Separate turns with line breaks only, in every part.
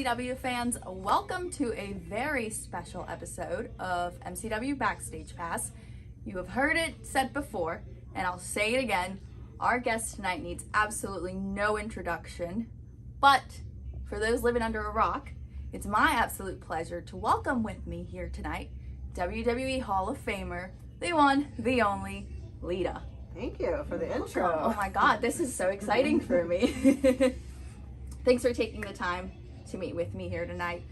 MCW fans, welcome to a very special episode of MCW Backstage Pass. You have heard it said before, and I'll say it again, our guest tonight needs absolutely no introduction, but for those living under a rock, it's my absolute pleasure to welcome with me here tonight, WWE Hall of Famer, the one, the only, Lita.
Thank you for the intro.
Oh my God, this is so exciting for me. Thanks for taking the time to meet with me here tonight.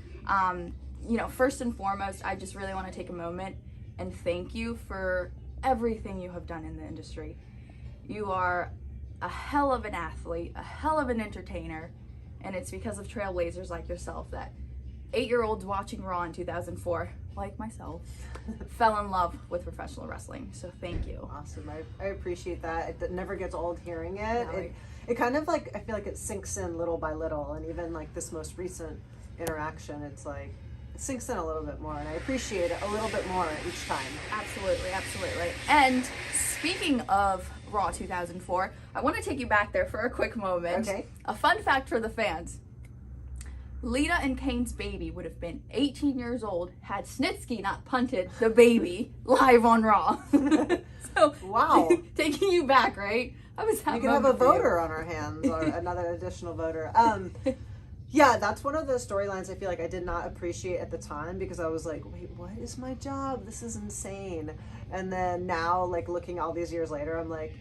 First and foremost, I just really want to take a moment and thank you for everything you have done in the industry. You are a hell of an athlete, a hell of an entertainer, and it's because of trailblazers like yourself that 8-year-olds watching Raw in 2004, like myself, fell in love with professional wrestling. So thank you.
Awesome. I appreciate that. It never gets old hearing it.
No,
It kind of like, I feel like it sinks in little by little, and even like this most recent interaction, it's like, it sinks in a little bit more, and I appreciate it a little bit more each time.
Absolutely, absolutely. And speaking of Raw 2004, I want to take you back there for a quick moment.
Okay.
A fun fact for the fans. Lita and Kane's baby would have been 18 years old had Snitsky not punted the baby live on Raw. So,
wow.
Taking you back, right? I was
We could have a voter on our hands, or another additional voter. Yeah, that's one of the storylines I feel like I did not appreciate at the time, because I was like, wait, what is my job? This is insane. And then now, like, looking all these years later, I'm like,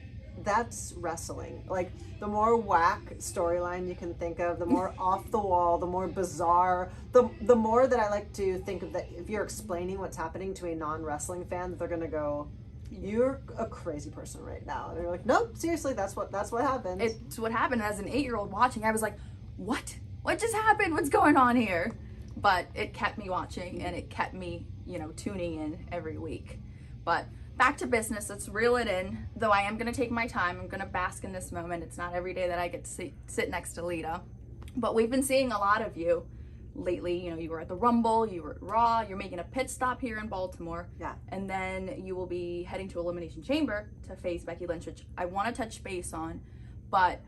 that's wrestling. Like, the more whack storyline you can think of, the more off the wall, the more bizarre, the more that I like to think of that if you're explaining what's happening to a non-wrestling fan, that they're gonna go, you're a crazy person right now. And you're like, nope, seriously, that's what happened.
It's what happened. As an 8-year-old watching, I was like, what just happened? What's going on here? But it kept me watching, and it kept me, tuning in every week. But back to business, let's reel it in. Though I am going to take my time, I'm going to bask in this moment. It's not every day that I get to sit next to Lita. But we've been seeing a lot of you lately. You were at the Rumble, you were at Raw, you're making a pit stop here in Baltimore.
Yeah.
And then you will be heading to Elimination Chamber to face Becky Lynch, which I want to touch base on. But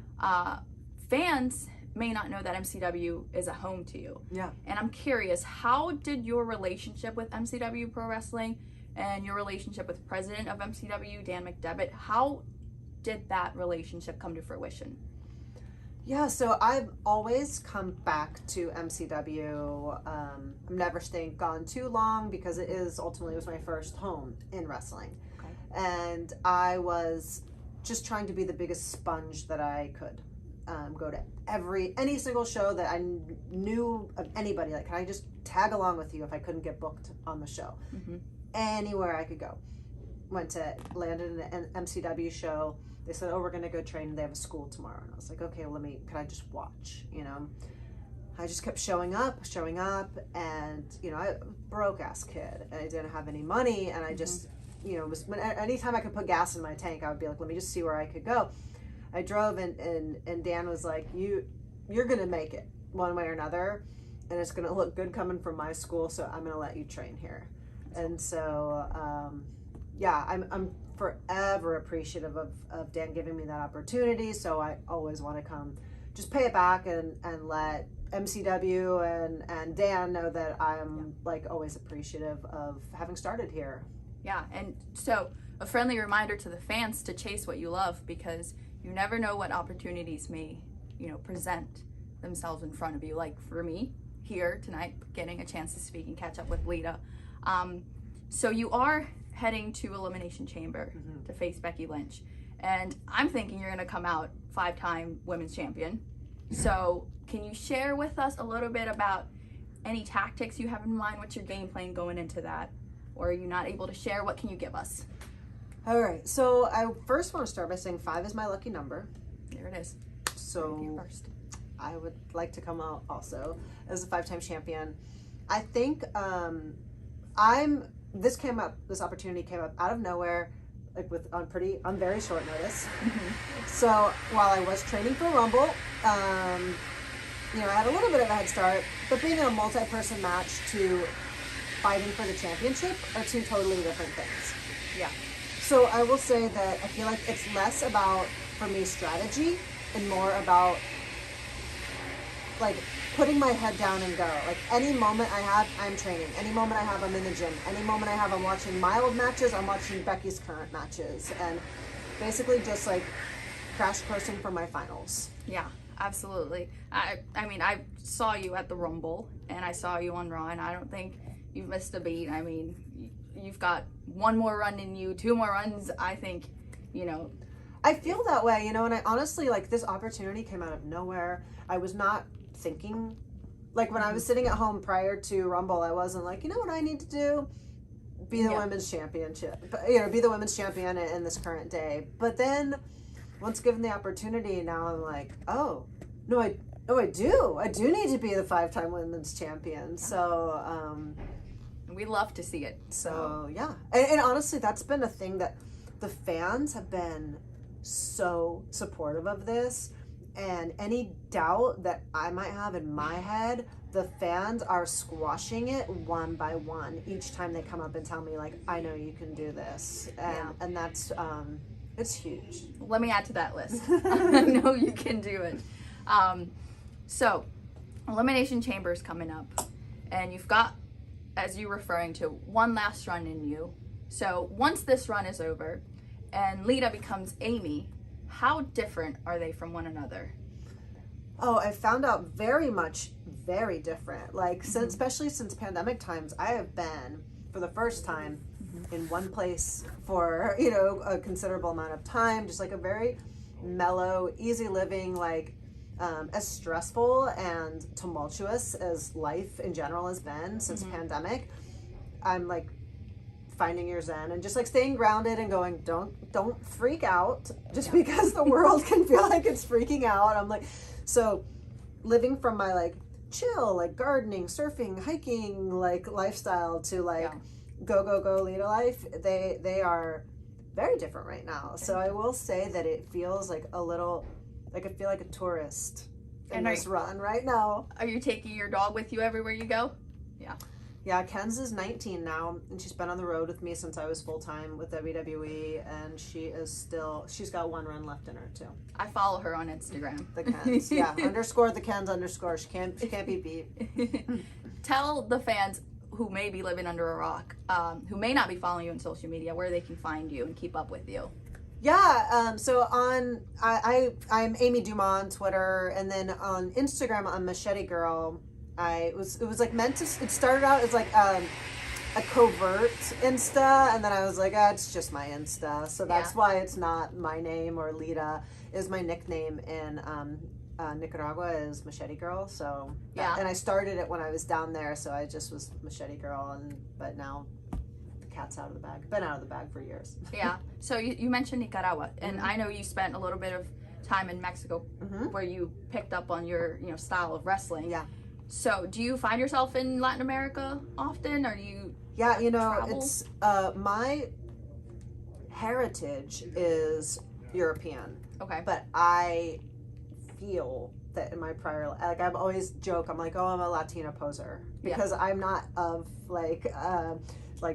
fans may not know that MCW is a home to you.
Yeah.
And I'm curious, how did your relationship with MCW Pro Wrestling and your relationship with president of MCW, Dan McDevitt, how did that relationship come to fruition?
Yeah, so I've always come back to MCW. I'm never staying gone too long, because it was my first home in wrestling.
Okay.
And I was just trying to be the biggest sponge that I could. Go to any single show that I knew of anybody. Like, can I just tag along with you if I couldn't get booked on the show? Mm-hmm. Anywhere I could go. Landed in an MCW show. They said, oh, we're going to go train. They have a school tomorrow. And I was like, okay, well, can I just watch, I just kept showing up. And, I broke ass kid. And I didn't have any money. And I just, anytime I could put gas in my tank, I would be like, let me just see where I could go. I drove, and Dan was like, you're going to make it one way or another. And it's going to look good coming from my school. So I'm going to let you train here. And so, I'm forever appreciative of Dan giving me that opportunity. So I always want to come, just pay it back and let MCW and Dan know that I'm like always appreciative of having started here.
Yeah, and so a friendly reminder to the fans to chase what you love, because you never know what opportunities may, present themselves in front of you. Like for me here tonight, getting a chance to speak and catch up with Lita. So you are heading to Elimination Chamber to face Becky Lynch. And I'm thinking you're going to come out 5-time women's champion. So can you share with us a little bit about any tactics you have in mind? What's your game plan going into that? Or are you not able to share? What can you give us?
All right. So I first want to start by saying 5 is my lucky number.
There it is.
So
first.
I would like to come out also as a 5-time champion. I think this opportunity came up out of nowhere, like on very short notice. Mm-hmm. So while I was training for Rumble, I had a little bit of a head start, but being in a multi-person match to fighting for the championship are two totally different things.
Yeah.
So I will say that I feel like it's less about, for me, strategy and more about like putting my head down and go. Like any moment I have, I'm training. Any moment I have, I'm in the gym. Any moment I have, I'm watching my old matches. I'm watching Becky's current matches, and basically just like crash coursing for my finals.
Yeah, absolutely. I mean, I saw you at the Rumble, and I saw you on Raw, and I don't think you've missed a beat. I mean, you've got one more run in you, 2 more runs. I think, you know.
I feel that way, you know, and I honestly, like, this opportunity came out of nowhere. I was not thinking, like, when I was sitting at home prior to Rumble, I wasn't like, you know what I need to do? Be the women's championship, you know, be the women's champion in this current day. But then, once given the opportunity, now I'm like, oh, no, I do need to be the 5-time women's champion. So,
we love to see it.
So yeah. And honestly, that's been a thing that the fans have been so supportive of this, and any doubt that I might have in my head, the fans are squashing it one by one each time they come up and tell me, like, I know you can do this. And that's it's huge.
Let me add to that list. I know you can do it. So Elimination Chamber's coming up, and you've got, as you're referring to, one last run in you. So once this run is over and Lita becomes Amy, how different are they from one another?
Oh, I found out very different. Like, since, especially since pandemic times, I have been, for the first time, in one place for, you know, a considerable amount of time, just like a very mellow, easy living, like, as stressful and tumultuous as life in general has been since pandemic. I'm like finding your zen and just like staying grounded and going, don't freak out just because the world can feel like it's freaking out. I'm like, so living from my like chill, like gardening, surfing, hiking, like lifestyle to like go Lita life, they are very different right now. So I will say that it feels like a little, like I feel like a tourist in this run right now.
Are you taking your dog with you everywhere you go?
Yeah, Ken's is 19 now, and she's been on the road with me since I was full-time with WWE, and she's got 1 run left in her, too.
I follow her on Instagram.
The Kens, yeah. _ the Kens _ She can't be beat.
Tell the fans who may be living under a rock, who may not be following you on social media, where they can find you and keep up with you.
Yeah, so I'm Amy Dumas on Twitter, and then on Instagram I'm Machete Girl. It was like meant to. It started out as like a covert Insta, and then I was like, it's just my Insta, so that's why it's not my name, or Lita is my nickname in Nicaragua is Machete Girl. So and I started it when I was down there, so I just was Machete Girl, but now the cat's out of the bag. Been out of the bag for years.
Yeah. So you mentioned Nicaragua, and I know you spent a little bit of time in Mexico where you picked up on your style of wrestling.
Yeah.
So do you find yourself in Latin America often? Or you travel?
It's my heritage is European.
Okay. But
I feel that in my prior, like I've always joke, I'm like, oh, I'm a Latina poser because I'm not of like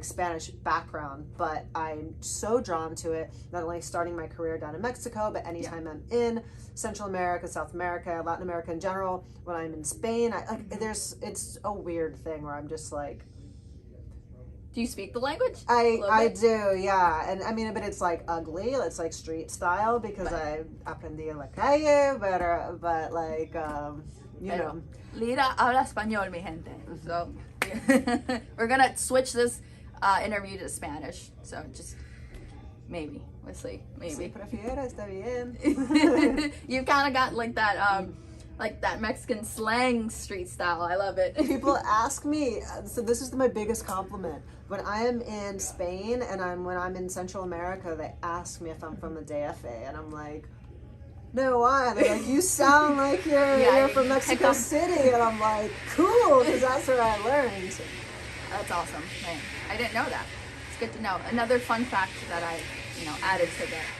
Spanish background, but I'm so drawn to it, not only starting my career down in Mexico, but anytime I'm in Central America, South America, Latin America in general, when I'm in Spain, it's a weird thing where I'm just like,
do you speak the language?
I do, yeah. And I mean, but it's like ugly, it's like street style because I aprendí en la calle, but like, you know.
Lita habla español, mi gente. So we're gonna switch this interview to Spanish. So just maybe. Let's see. Maybe.
Si prefiera, está bien.
You kind of got like that Mexican slang street style. I love it.
People ask me, so this is my biggest compliment. When I am in Spain and when I'm in Central America, they ask me if I'm from the DFA, and I'm like, no, why? They're like, you sound like you're from Mexico City, and I'm like, cool, because that's where I learned.
That's awesome, man. I didn't know that. It's good to know. Another fun fact that I added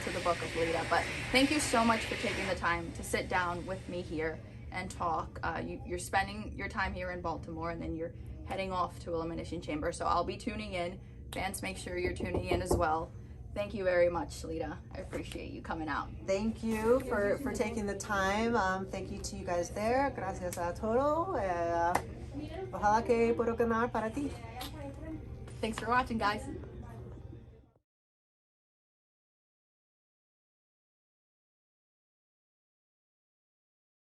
to the book of Lita. But thank you so much for taking the time to sit down with me here and talk. You're spending your time here in Baltimore, and then you're heading off to Elimination Chamber. So I'll be tuning in. Fans, make sure you're tuning in as well. Thank you very much, Lita. I appreciate you coming out.
Thank you for taking the time. Thank you to you guys there. Gracias a todo. Ojalá que puedo ganar para ti.
Thanks for watching, guys.